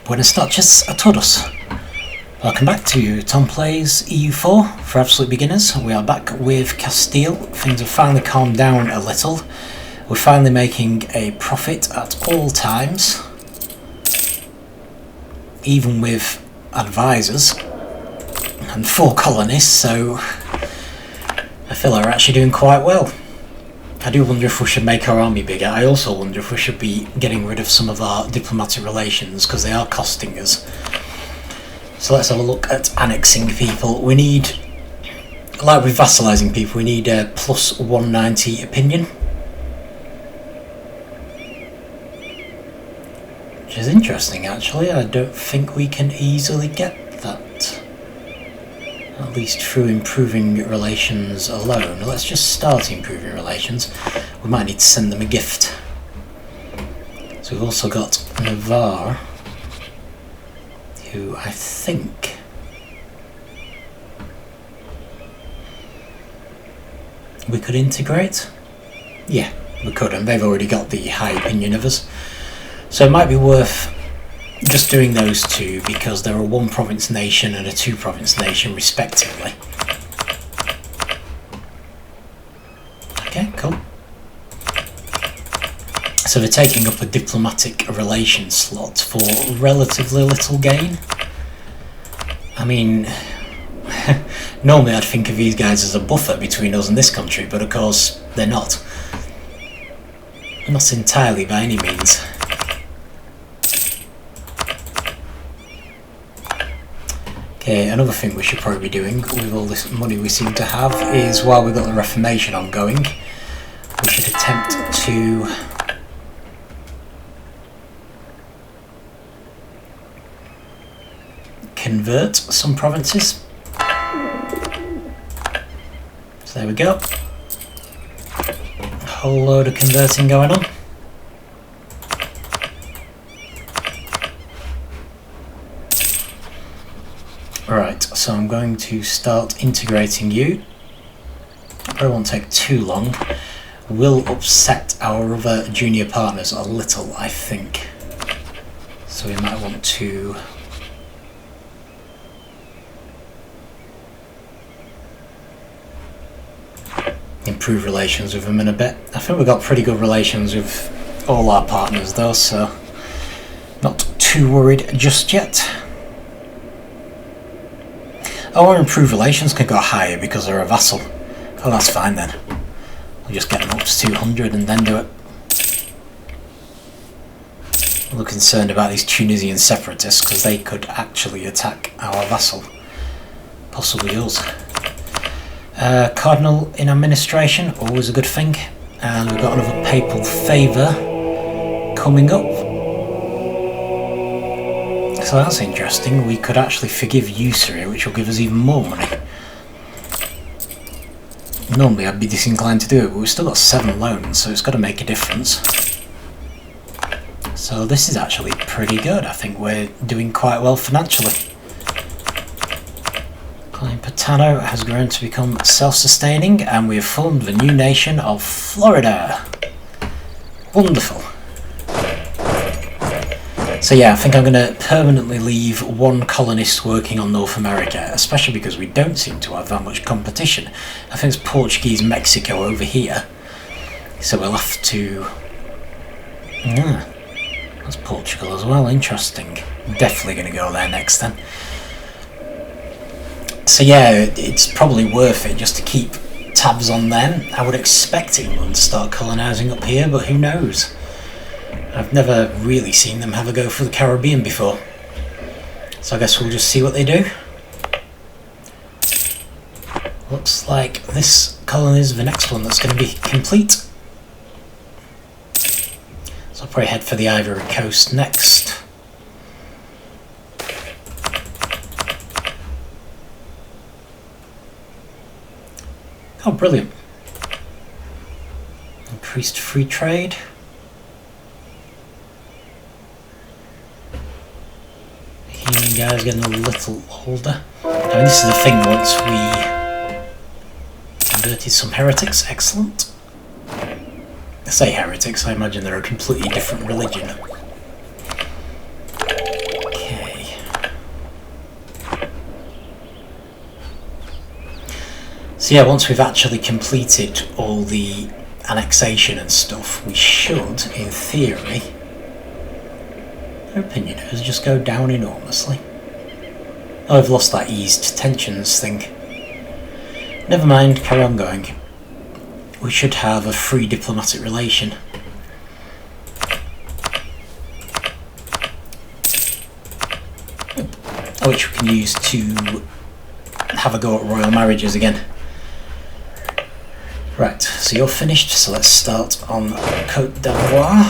Buenas noches a todos. Welcome back to Tom Plays EU4 for absolute beginners. We are back with Castile. Things have finally calmed down a little. We're finally making a profit at all times, even with advisors and 4 colonists, so I feel like we're actually doing quite well. I do wonder if we should make our army bigger. I also wonder if we should be getting rid of some of our diplomatic relations, because they are costing us. So let's have a look at annexing people. We need, like with vassalising people, we need a plus 190 opinion. Which is interesting actually. I don't think we can easily get that. At least through improving relations alone. Let's just start improving relations. We might need to send them a gift. So we've also got Navarre, who I think we could integrate. Yeah, we could, and they've already got the high opinion of us. So it might be worth just doing those two, because they're a 1 province nation and a 2 province nation respectively. Okay, cool. So they're taking up a diplomatic relations slot for relatively little gain. I mean, normally I'd think of these guys as a buffer between us and this country, but of course they're not. Not entirely by any means. Okay, another thing we should probably be doing with all this money we seem to have is, while we've got the Reformation ongoing, we should attempt to convert some provinces. So there we go. A whole load of converting going on. Right, so I'm going to start integrating you. It won't take too long. Will upset our other junior partners a little, I think. So we might want to improve relations with them in a bit. I think we've got pretty good relations with all our partners though, so not too worried just yet. Our improved relations can go higher because they're a vassal. Oh, that's fine then. We'll just get them up to 200 and then do it. We're concerned about these Tunisian separatists because they could actually attack our vassal. Possibly us. Cardinal in administration, always a good thing. And we've got another papal favour coming up. So that's interesting. We could actually forgive usury, which will give us even more money. Normally I'd be disinclined to do it, but we've still got 7 loans, so it's got to make a difference. So this is actually pretty good. I think we're doing quite well financially. Klein Patano has grown to become self-sustaining, and we have formed the new nation of Florida. Wonderful. So yeah, I think I'm going to permanently leave 1 colonist working on North America, especially because we don't seem to have that much competition. I think it's Portuguese Mexico over here, so we'll have to... that's Portugal as well, interesting. Definitely going to go there next then. So yeah, it's probably worth it just to keep tabs on them. I would expect England to start colonising up here, but who knows? I've never really seen them have a go for the Caribbean before. So I guess we'll just see what they do. Looks like this colony is the next one that's going to be complete. So I'll probably head for the Ivory Coast next. Oh, brilliant. Increased free trade. Human guys getting a little older. I mean, this is the thing, once we converted some heretics, excellent. I say heretics, I imagine they're a completely different religion. So yeah, once we've actually completed all the annexation and stuff, we should, in theory, their opinioners just go down enormously. Oh, I've lost that eased tensions thing. Never mind, carry on going. We should have a free diplomatic relation. Which we can use to have a go at royal marriages again. Right, so you're finished, so let's start on Côte d'Ivoire.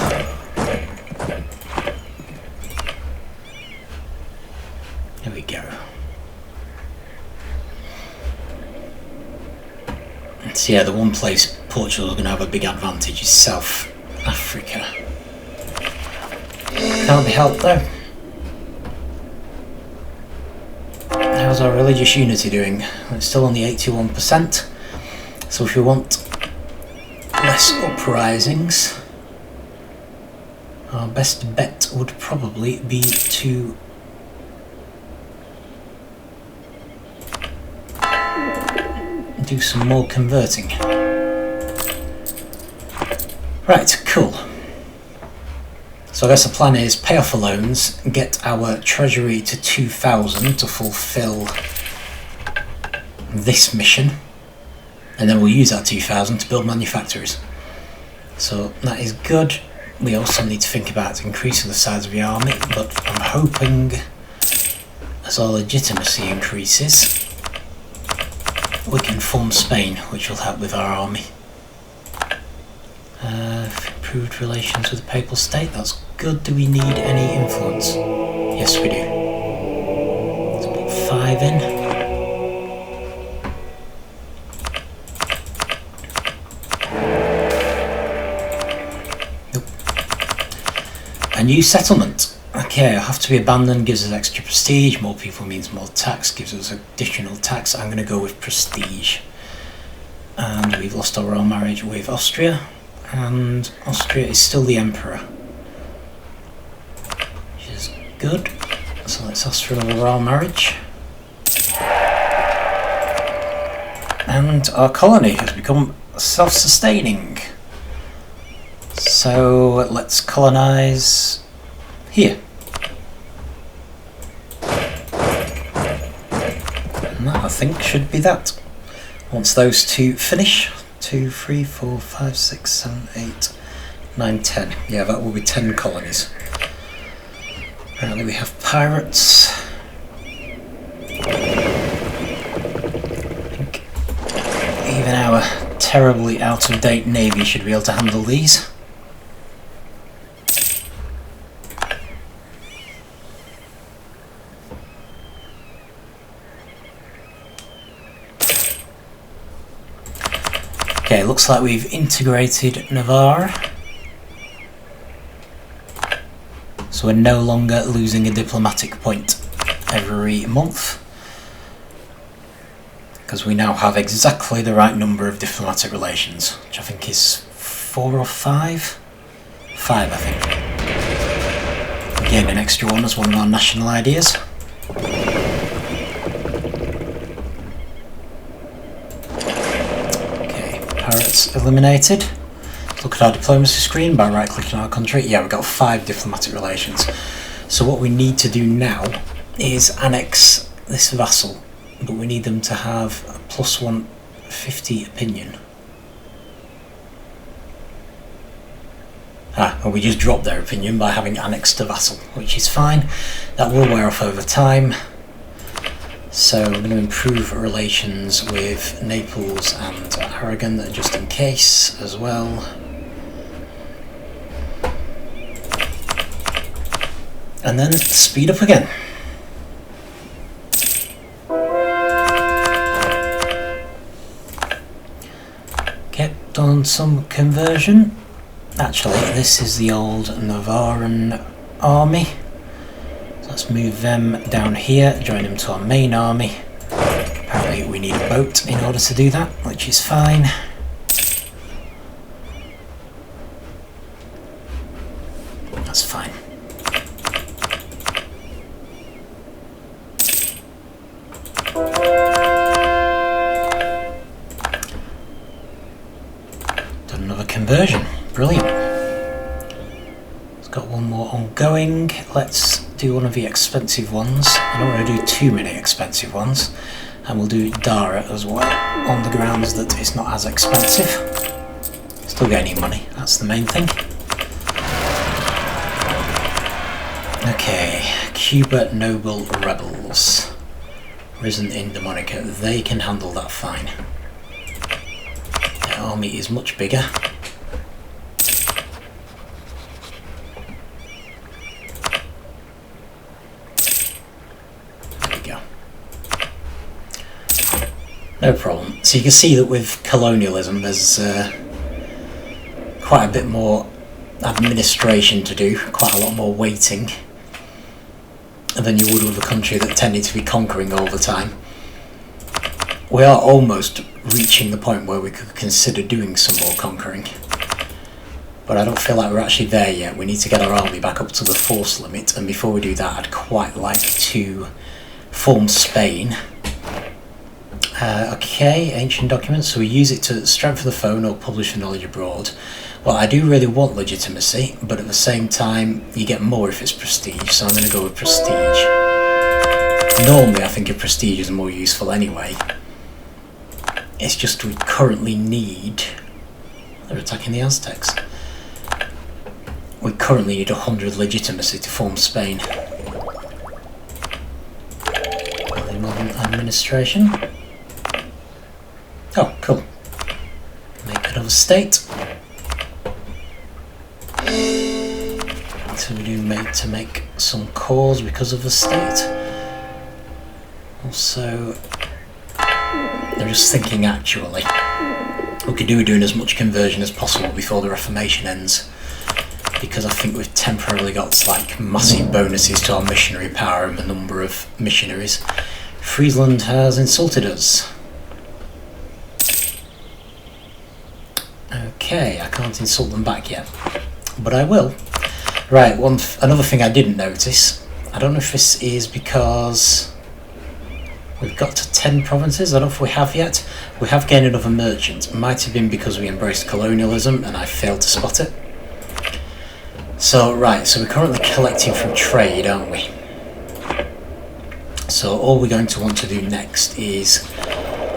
There we go. So yeah, the one place Portugal's going to have a big advantage is South Africa. Can't be helped though. How's our religious unity doing? It's still on the 81%. So if you want less uprisings, our best bet would probably be to do some more converting. Right, cool. So I guess the plan is pay off the loans, get our treasury to 2,000 to fulfill this mission, and then we'll use that 2,000 to build manufactories. So that is good. We also need to think about increasing the size of the army, but I'm hoping as our legitimacy increases, we can form Spain, which will help with our army. Improved relations with the Papal State, that's good. Do we need any influence? Yes, we do. Let's put 5 in. Nope. A new settlement. Okay, have to be abandoned, gives us extra prestige. More people means more tax, gives us additional tax. I'm going to go with prestige. And we've lost our royal marriage with Austria. And Austria is still the emperor, which is good. So let's ask for another royal marriage. And our colony has become self-sustaining. So let's colonise here. And that, I think, should be that. Once those two finish, 2, 3, 4, 5, 6, 7, 8, 9, 10. Yeah, that will be 10 colonies. Apparently we have pirates. I think even our terribly out-of-date navy should be able to handle these. Okay, looks like we've integrated Navarre. So we're no longer losing a diplomatic point every month, because we now have exactly the right number of diplomatic relations, which I think is 4 or 5? 5, I think. Again, an extra one as one of our national ideas. Pirates eliminated. Let's look at our diplomacy screen by right clicking our country. Yeah, we've got 5 diplomatic relations. So what we need to do now is annex this vassal, but we need them to have a plus 150 opinion. And we just dropped their opinion by having annexed a vassal, which is fine. That will wear off over time. So we're going to improve relations with Naples and Aragon just in case as well. And then speed up again. Okay, done some conversion. Actually, this is the old Navarran army. Let's move them down here, join them to our main army. Apparently we need a boat in order to do that, which is fine. That's fine. conversion. Brilliant. It's got one more ongoing. Let's do one of the expensive ones. I don't want to do too many expensive ones. And we'll do Dara as well, on the grounds that it's not as expensive. Still getting money, that's the main thing. Okay, Cuba Noble Rebels. Risen in Demonica. They can handle that fine. Their army is much bigger. There we go. No problem. So you can see that with colonialism there's quite a bit more administration to do, quite a lot more waiting than you would with a country that tended to be conquering all the time. We are almost reaching the point where we could consider doing some more conquering, but I don't feel like we're actually there yet. We need to get our army back up to the force limit, and before we do that I'd quite like to form Spain. Okay, ancient documents, so we use it to strengthen the phone or publish the knowledge abroad. Well, I do really want legitimacy, but at the same time you get more if it's prestige, so I'm going to go with prestige. Normally I think a prestige is more useful anyway. It's just we currently need... They're attacking the Aztecs. We currently need 100 legitimacy to form Spain. Early modern administration. Oh, cool. Make another state. So we do make some cores because of the state. Also, I'm just thinking actually, we could do doing as much conversion as possible before the Reformation ends, because I think we've temporarily got like massive bonuses to our missionary power and the number of missionaries. Friesland has insulted us. Okay, I can't insult them back yet, but I will. Right, another thing I didn't notice, I don't know if this is because we've got to 10 provinces, I don't know if we have yet. We have gained another merchant. It might have been because we embraced colonialism and I failed to spot it. So, right, so we're currently collecting from trade, aren't we? So all we're going to want to do next is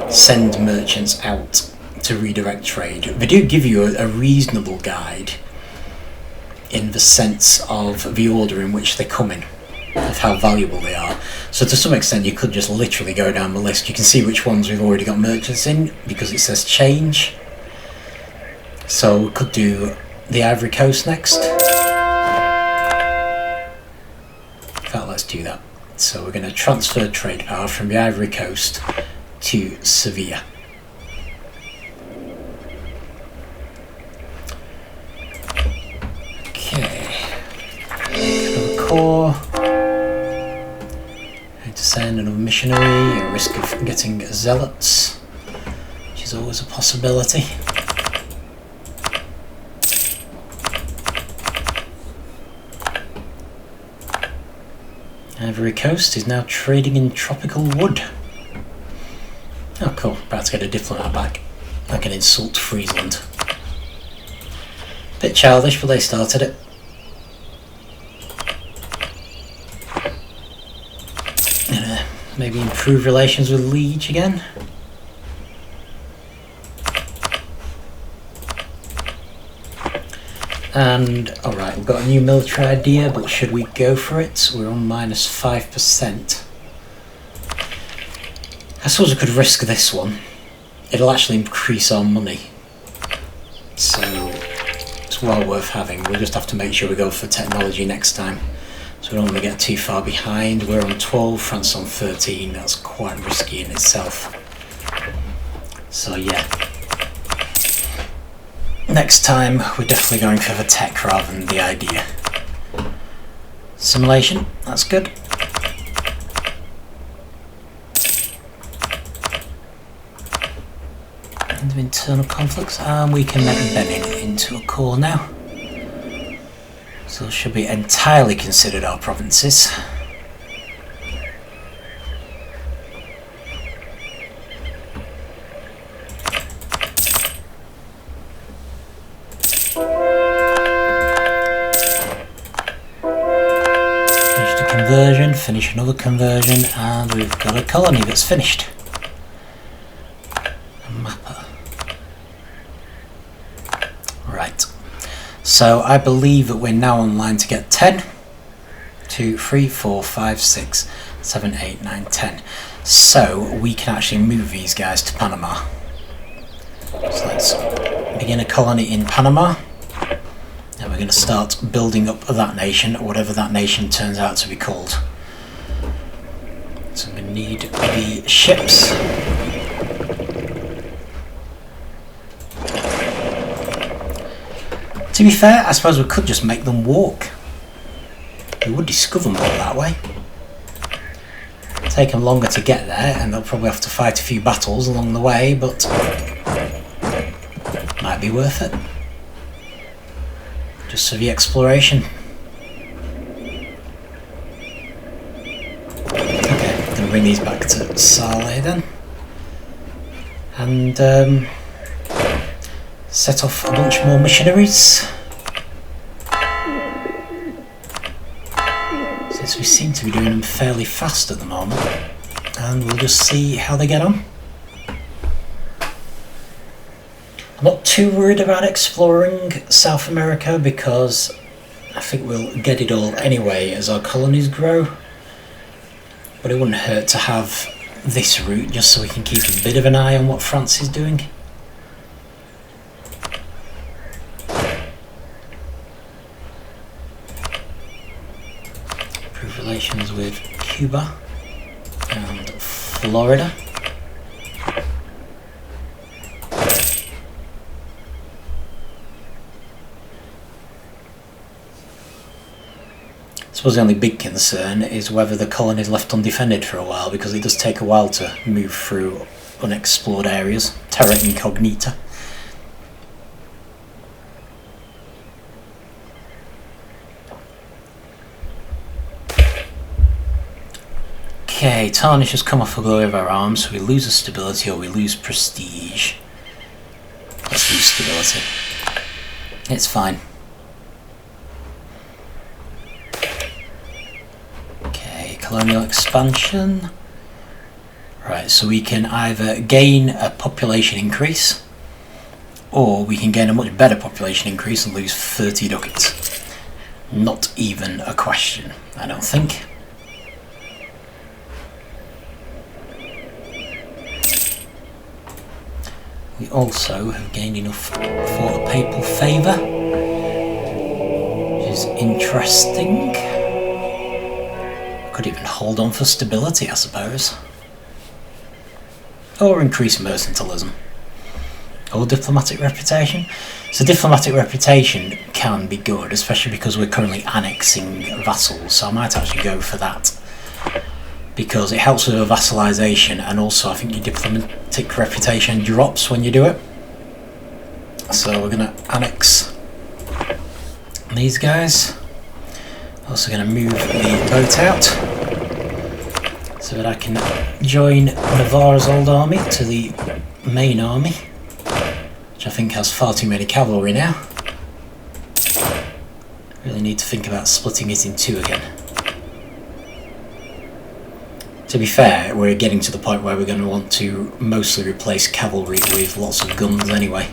send merchants out to redirect trade. They do give you a reasonable guide in the sense of the order in which they come in, of how valuable they are. So to some extent you could just literally go down the list. You can see which ones we've already got merchants in because it says change. So we could do the Ivory Coast next. In fact, let's do that. So we're going to transfer trade power from the Ivory Coast to Sevilla. Core. Need to send another missionary, a risk of getting zealots, which is always a possibility. Ivory Coast is now trading in tropical wood. Oh cool, about to get a diplomat back. I can insult Friesland. Bit childish, but they started it. Maybe improve relations with Liege again. And alright, we've got a new military idea, but should we go for it? We're on minus 5%. I suppose we could risk this one. It'll actually increase our money. So it's well worth having. We'll just have to make sure we go for technology next time, so we don't want to get too far behind. We're on 12, France on 13, that's quite risky in itself. So yeah. Next time we're definitely going for the tech rather than the idea. Simulation, that's good. End of internal conflicts, and we can make Benin into a core now. So those should be entirely considered our provinces. conversion, finish another conversion, and we've got a colony that's finished. A mapper. Right. So I believe that we're now online to get 10. 2, 3, 4, 5, 6, 7, 8, 9, 10. So we can actually move these guys to Panama. So let's begin a colony in Panama. And we're going to start building up that nation, or whatever that nation turns out to be called. So I'm going to need the ships. To be fair, I suppose we could just make them walk. We would discover more that way. Take them longer to get there, and they'll probably have to fight a few battles along the way, but might be worth it. Just for the exploration. Okay, I'm going to bring these back to Saleh then. And set off a bunch more missionaries. Since we seem to be doing them fairly fast at the moment. And we'll just see how they get on. I'm not too worried about exploring South America because I think we'll get it all anyway as our colonies grow. But it wouldn't hurt to have this route just so we can keep a bit of an eye on what France is doing. Improve relations with Cuba and Florida. I suppose the only big concern is whether the colony is left undefended for a while, because it does take a while to move through unexplored areas, terra incognita. Okay, tarnish has come off the glory of our arms, so we lose a stability or we lose prestige. Let's lose stability. It's fine. Colonial expansion. Right, so we can either gain a population increase, or we can gain a much better population increase and lose 30 ducats. Not even a question, I don't think. We also have gained enough for a papal favour, which is interesting. Could even hold on for stability, I suppose. Or increase mercantilism. Or diplomatic reputation. So diplomatic reputation can be good, especially because we're currently annexing vassals, so I might actually go for that. Because it helps with a vassalization, and also I think your diplomatic reputation drops when you do it. So we're going to annex these guys. Also going to move the boat out so that I can join Navarre's old army to the main army, which I think has far too many cavalry now. Really need to think about splitting it in two again. To be fair, we're getting to the point where we're going to want to mostly replace cavalry with lots of guns anyway.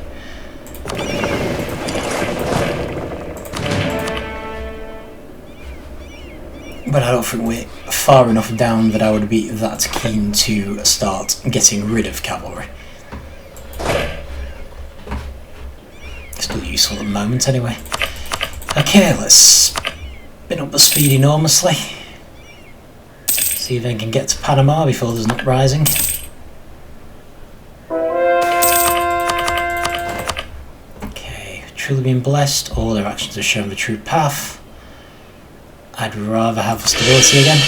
But I don't think we're far enough down that I would be that keen to start getting rid of cavalry. Still useful at the moment anyway. Okay, let's spin up the speed enormously. See if I can get to Panama before there's an uprising. Okay, truly been blessed. All their actions have shown the true path. I'd rather have stability again.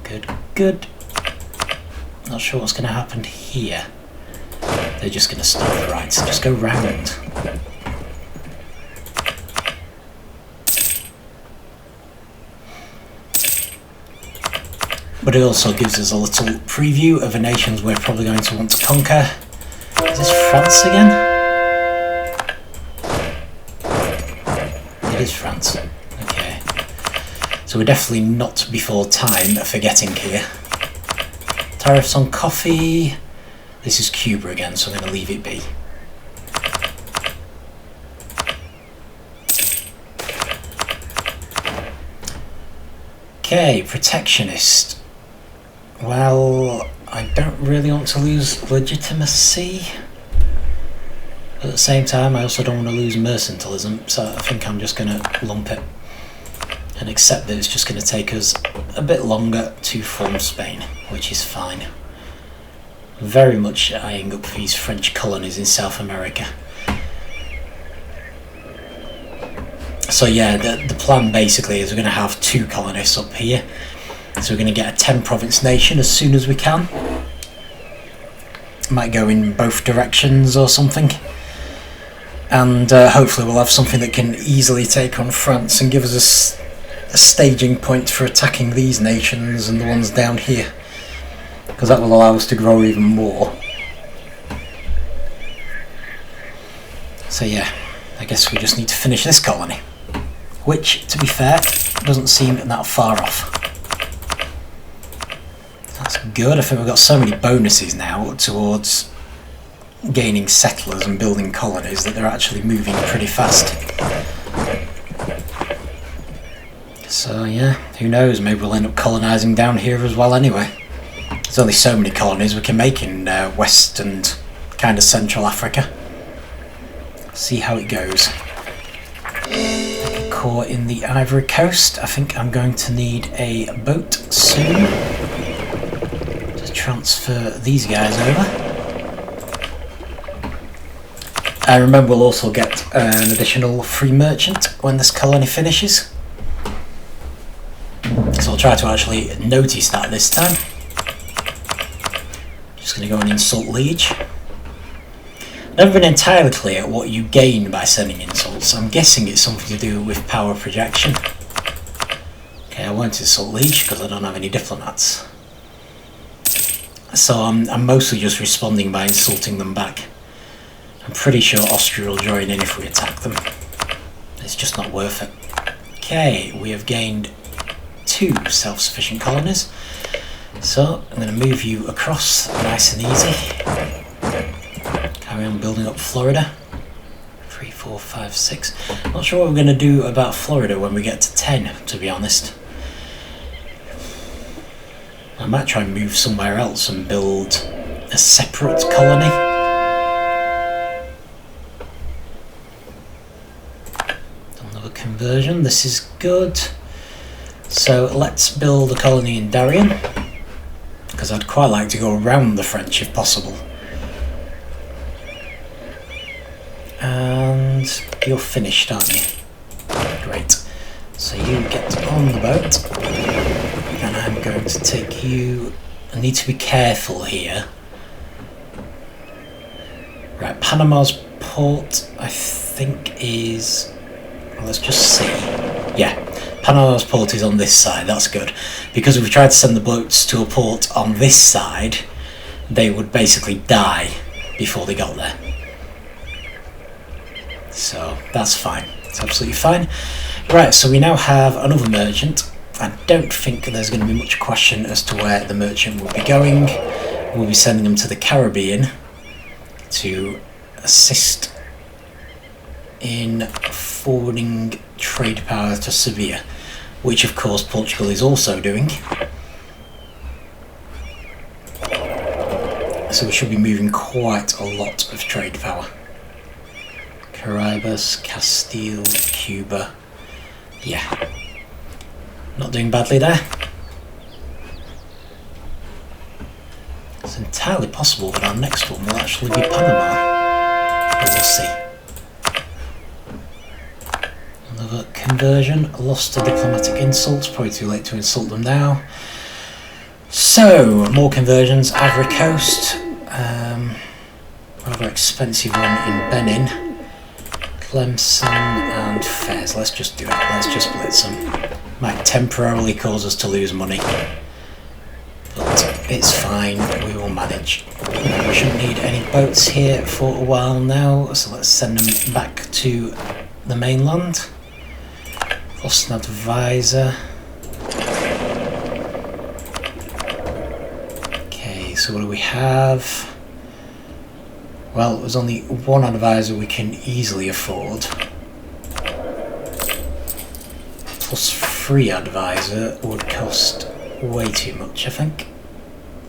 Good, good. Not sure what's going to happen here. They're just going to stop, right, so just go round. But it also gives us a little preview of the nations we're probably going to want to conquer. Is this France again? It is France. Okay. So we're definitely not before time for getting here. Tariffs on coffee. This is Cuba again, so I'm going to leave it be. Okay, protectionist. Well, I don't really want to lose legitimacy. At the same time, I also don't want to lose mercantilism, so I think I'm just going to lump it and accept that it's just going to take us a bit longer to form Spain, which is fine. Very much eyeing up these French colonies in South America. So yeah, the plan basically is we're going to have 2 colonies up here. So we're going to get a 10-province nation as soon as we can. Might go in both directions or something. And hopefully we'll have something that can easily take on France and give us a staging point for attacking these nations and the ones down here. Because that will allow us to grow even more. So yeah, I guess we just need to finish this colony. Which, to be fair, doesn't seem that far off. That's good. I think we've got so many bonuses now towards gaining settlers and building colonies that they're actually moving pretty fast. So yeah, who knows, maybe we'll end up colonising down here as well anyway. There's only so many colonies we can make in West and kind of Central Africa. See how it goes. Core in the Ivory Coast. I think I'm going to need a boat soon to transfer these guys over. I remember we'll also get an additional free merchant when this colony finishes. So I'll try to actually notice that this time. Just going to go and insult Liege. Never been entirely clear what you gain by sending insults. I'm guessing it's something to do with power projection. Okay, I won't insult Liege because I don't have any diplomats. So I'm mostly just responding by insulting them back. I'm pretty sure Austria will join in if we attack them. It's just not worth it. Okay, we have gained 2 self-sufficient colonies. So I'm going to move you across nice and easy. Carry on building up Florida. 3, 4, 5, 6. Not sure what we're going to do about Florida when we get to 10, to be honest. I might try and move somewhere else and build a separate colony. Another conversion. This is good. So let's build a colony in Darien, because I'd quite like to go around the French if possible. And you're finished, aren't you? Great. So you get on the boat, and I'm going to take you. I need to be careful here. Right, Panama's port, I think, is. Well, let's just see. Yeah, Panama's port is on this side. That's good, because if we tried to send the boats to a port on this side, they would basically die before they got there. So that's fine. It's absolutely fine. Right, so we now have another merchant. I don't think there's going to be much question as to where the merchant will be going. We'll be sending them to the Caribbean to assist in forwarding trade power to Sevilla, which of course Portugal is also doing. So we should be moving quite a lot of trade power. Caribas, Castile, Cuba. Yeah. Not doing badly there. It's entirely possible that our next one will actually be Panama. But we'll see. Another conversion. Lost to diplomatic insults. Probably too late to insult them now. So, more conversions. Ivory Coast. Rather expensive one in Benin. Clemson and Fez. Let's just do it. Let's just blitz them. Might temporarily cause us to lose money, but it's fine. We will manage. We shouldn't need any boats here for a while now, so let's send them back to the mainland. Lost an advisor. so what do we have? Well, there's only one advisor we can easily afford. Plus 3 advisor would cost way too much, I think.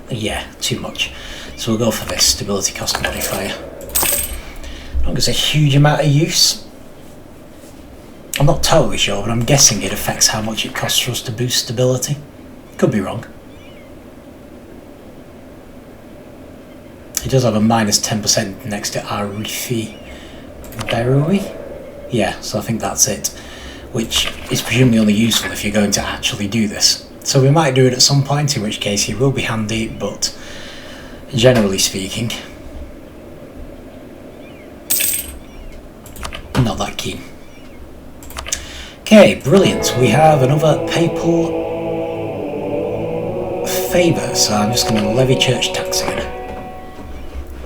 Yeah, too much. So we'll go for this stability cost modifier. Not there's a huge amount of use. I'm not totally sure, but I'm guessing it affects how much it costs for us to boost stability. Could be wrong. It does have a minus 10% next to Arifi Berui. Yeah, so I think that's it. Which is presumably only useful if you're going to actually do this. So we might do it at some point, in which case it will be handy, but generally speaking, not that keen. Okay, brilliant. We have another papal favour, so I'm just going to levy church tax again.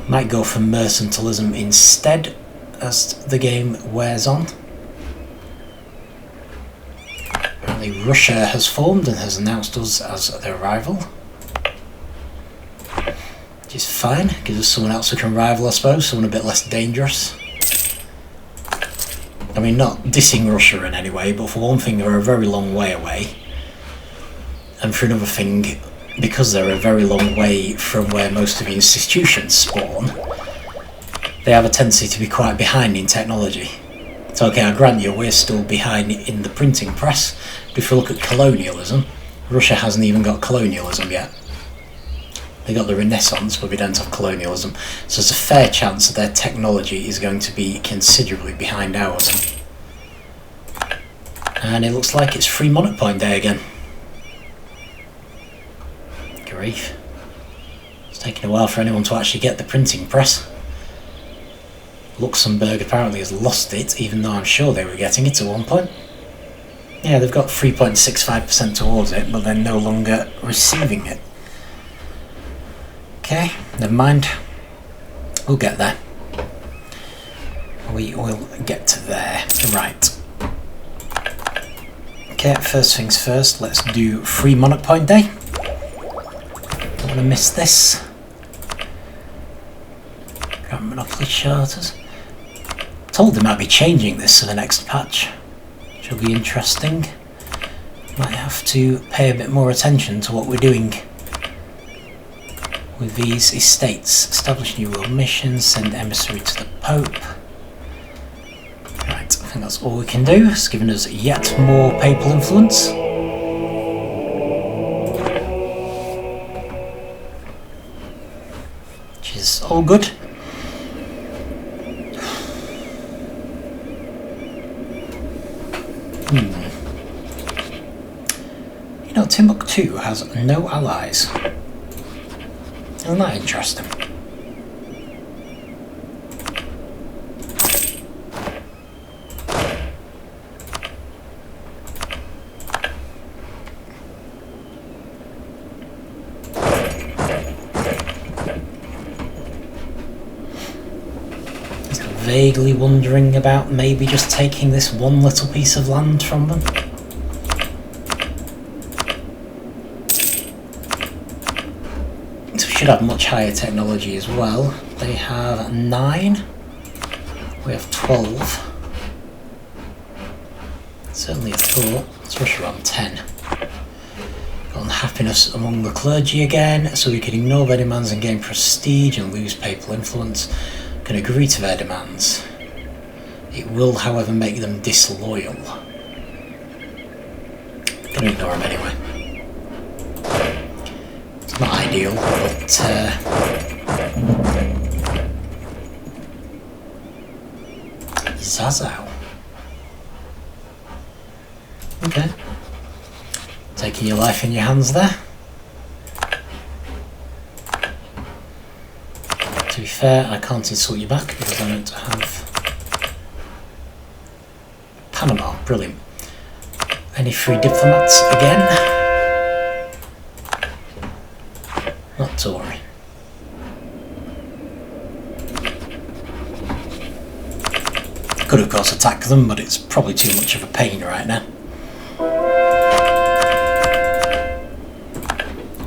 Might go for mercantilism instead as the game wears on. Apparently Russia has formed and has announced us as their rival. Which is fine, gives us someone else who can rival, I suppose, someone a bit less dangerous. I mean, not dissing Russia in any way, but for one thing, they're a very long way away. And for another thing, because they're a very long way from where most of the institutions spawn, they have a tendency to be quite behind in technology. So okay, I grant you, we're still behind in the printing press, but if you look at colonialism, Russia hasn't even got colonialism yet. They got the Renaissance, but we don't have colonialism. So there's a fair chance that their technology is going to be considerably behind ours. And it looks like it's free monarch point day again. Grief. It's taken a while for anyone to actually get the printing press. Luxembourg apparently has lost it, even though I'm sure they were getting it at one point. Yeah, they've got 3.65% towards it, but they're no longer receiving it. Okay, never mind. We'll get there. We will get to there. Right. Okay, first things first, let's do free monarch point day. Don't want to miss this. Grand Monopoly charters. Told they might be changing this for the next patch, which will be interesting. Might have to pay a bit more attention to what we're doing with these estates. Establish new world missions, send emissary to the Pope. Right, I think that's all we can do. It's given us yet more papal influence. Which is all good. You know, Timbuktu has no allies. Isn't that interesting? Vaguely wondering about maybe just taking this one little piece of land from them. So we should have much higher technology as well. They have 9. We have 12. Certainly a thought. Let's rush around 10. Got unhappiness among the clergy again, so we can ignore their demands and gain prestige and lose papal influence. Can agree to their demands. It will, however, make them disloyal. Gonna ignore them anyway. It's not ideal, but Zazao. Okay. Taking your life in your hands there. To be fair, I can't insult you back because I don't have Panama. Brilliant. Any free diplomats again? Not to worry. Could of course attack them, but it's probably too much of a pain right now.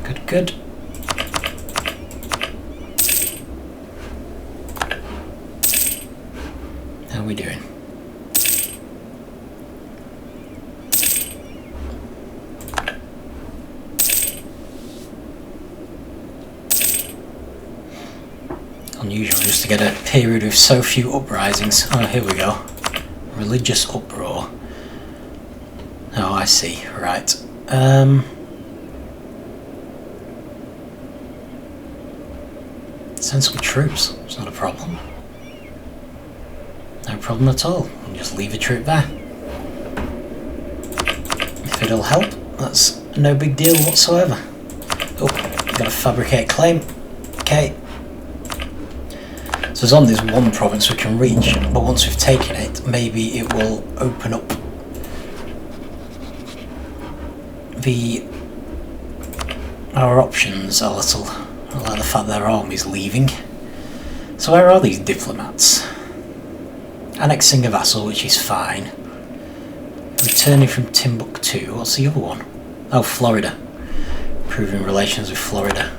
Good, good. unusual just to get a period with so few uprisings. Oh, here we go. Religious uproar. Oh, I see. Right. Send some troops. It's not a problem. No problem at all. We'll just leave a troop there. If it'll help, that's no big deal whatsoever. Oh, gotta fabricate claim. Okay. So there's on this one province we can reach, but once we've taken it, maybe it will open up our options a little. I like the fact their army's leaving. So where are these diplomats? Annexing a vassal, which is fine. Returning from Timbuktu. What's the other one? Oh, Florida. Improving relations with Florida.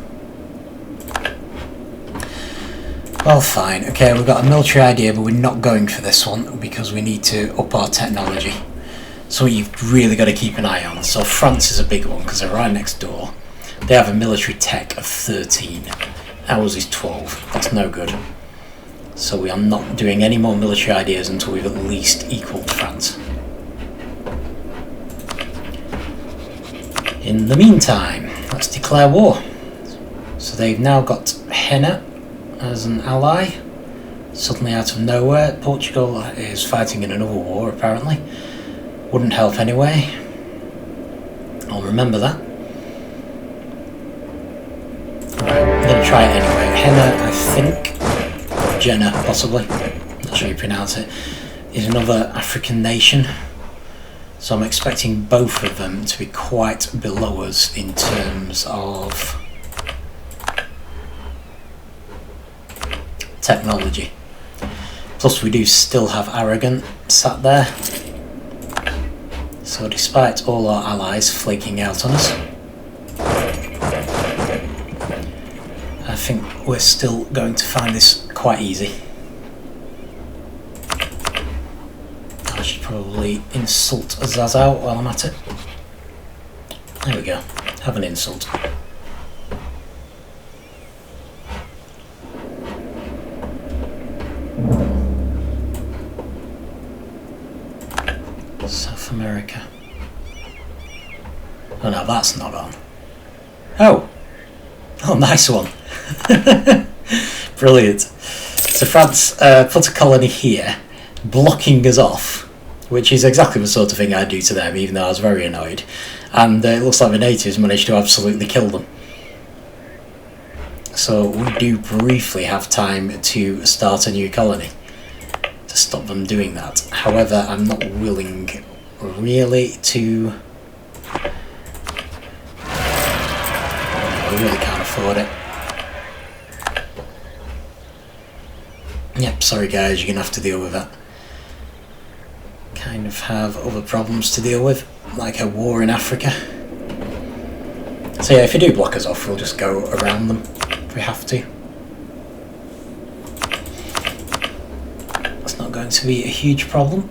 Well, fine. Okay, we've got a military idea, but we're not going for this one because we need to up our technology. So you've really got to keep an eye on. So France is a big one because they're right next door. They have a military tech of 13. Ours is 12. That's no good. So we are not doing any more military ideas until we've at least equalled France. In the meantime, let's declare war. So they've now got Henna as an ally. Suddenly out of nowhere, Portugal is fighting in another war apparently. Wouldn't help anyway. I'll remember that. Right, I'm going to try it anyway. Henna, I think, Jenna possibly, not sure you pronounce it, is another African nation. So I'm expecting both of them to be quite below us in terms of technology. Plus we do still have Aragon sat there. So despite all our allies flaking out on us, I think we're still going to find this quite easy. I should probably insult Zazao while I'm at it. There we go. Have an insult. South America. Oh no, that's not on. Oh! Oh, nice one. Brilliant. So France put a colony here, blocking us off, which is exactly the sort of thing I'd do to them, even though I was very annoyed. And it looks like the natives managed to absolutely kill them. So we do briefly have time to start a new colony to stop them doing that. However, I'm not willing really to... We really can't afford it. Yep, sorry guys, you're going to have to deal with that. Kind of have other problems to deal with, like a war in Africa. So yeah, if you do block us off, we'll just go around them if we have to. That's not going to be a huge problem.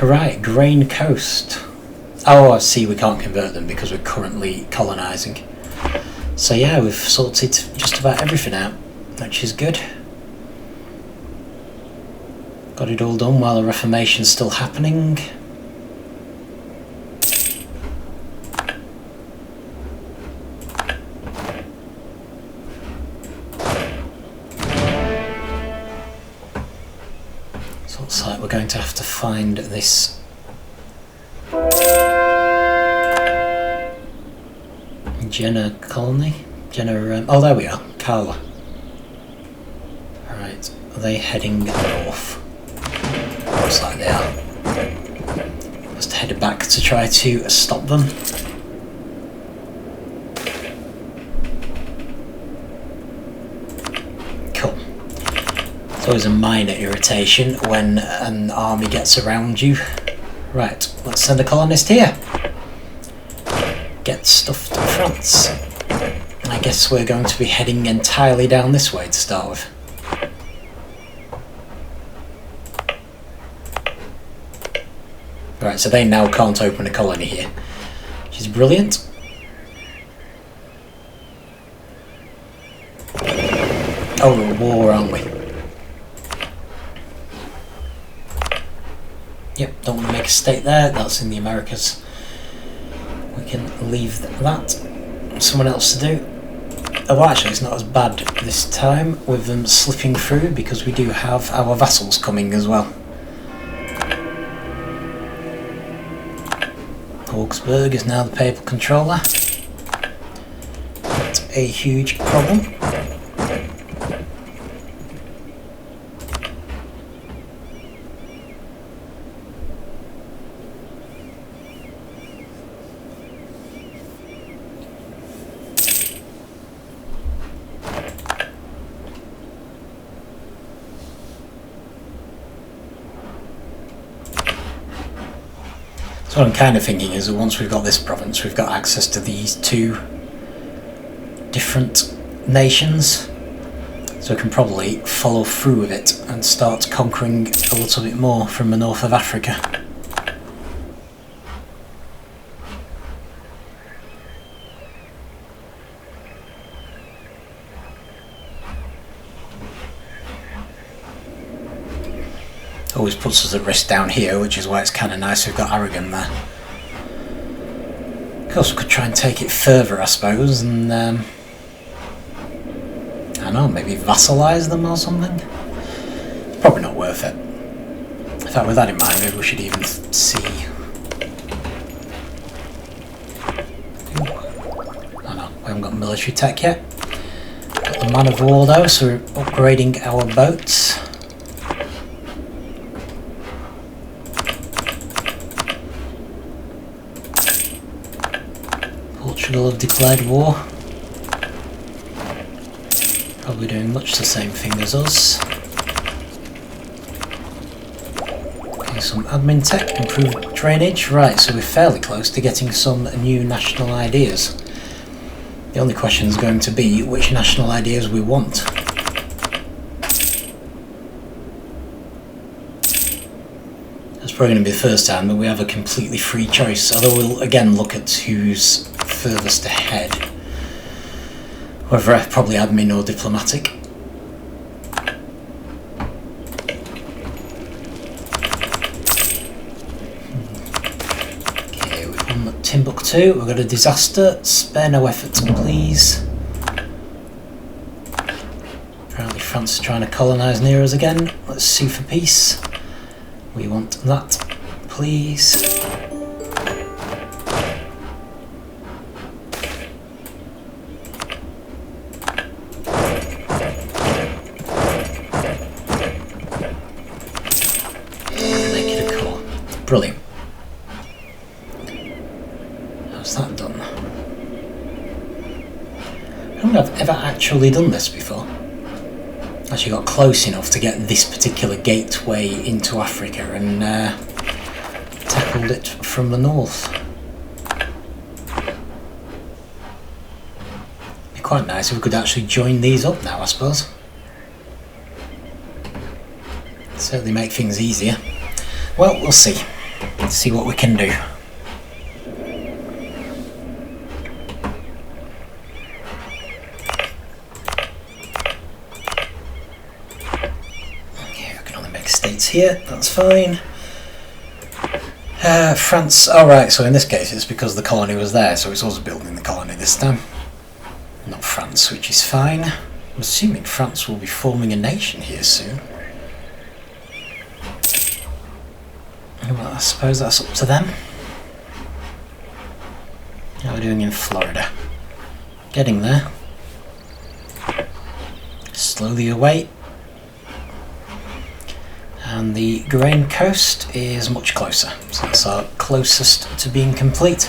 Right, Grain Coast. Oh, I see, we can't convert them because we're currently colonising. So yeah, we've sorted just about everything out, which is good. Got it all done while the Reformation's still happening. Looks like we're going to have to find this Jenna colony. Oh, there we are, Carla. Alright, are they heading north? Looks like they are. Just headed back to try to stop them. It's always a minor irritation when an army gets around you Right, let's send a colonist here. Get stuff to France. I guess we're going to be heading entirely down this way to start with. Right, so they now can't open a colony here, which is brilliant. Oh, we're at war, aren't we? Yep, don't want to make a state there, that's in the Americas. We can leave that. Someone else to do. Oh, actually, it's not as bad this time with them slipping through because we do have our vassals coming as well. Augsburg is now the papal controller. Not a huge problem. So what I'm kind of thinking is that once we've got this province, we've got access to these two different nations, so we can probably follow through with it and start conquering a little bit more from the north of Africa. Always puts us at risk down here, which is why it's kind of nice we've got Aragon there. Of course, we could try and take it further, I suppose, and I don't know, maybe vassalise them or something. It's probably not worth it. In fact, with that in mind, maybe we should even see. Oh no, we haven't got military tech yet. Got the man of war though, so we're upgrading our boats. Portugal have declared war. Probably doing much the same thing as us. Okay, some admin tech, improved drainage. Right, so we're fairly close to getting some new national ideas. The only question is going to be which national ideas we want. That's probably going to be the first time that we have a completely free choice, although we'll again look at who's furthest ahead. Whether probably admin or diplomatic. Okay, we've won Timbuktu, we've got a disaster, spare no effort please. Apparently France is trying to colonise near us again, let's sue for peace. We want that, please. Brilliant. How's that done? I don't think I've ever actually done this before. Actually got close enough to get this particular gateway into Africa and tackled it from the north. Be quite nice if we could actually join these up now, I suppose. Certainly make things easier. Well, we'll see. Let's see what we can do. Okay, we can only make states here, that's fine. France, alright, so in this case it's because the colony was there, so it's us building the colony this time. Not France, which is fine. I'm assuming France will be forming a nation here soon. Well, I suppose that's up to them. How are we doing in Florida? Getting there. Slowly away. And the Grain Coast is much closer. So that's our closest to being complete.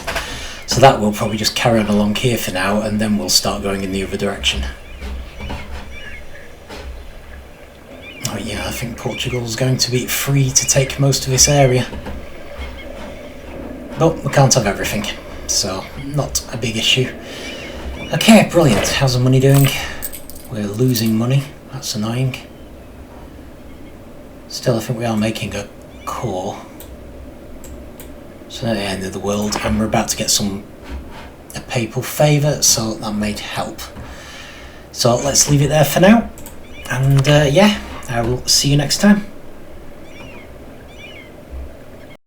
So that will probably just carry on along here for now, and then we'll start going in the other direction. Oh yeah, I think Portugal's going to be free to take most of this area. But we can't have everything, so not a big issue. Okay, brilliant. How's the money doing? We're losing money. That's annoying. Still, I think we are making a core. So at the end of the world, and we're about to get a papal favour, so that might help. So let's leave it there for now, and yeah, I will see you next time.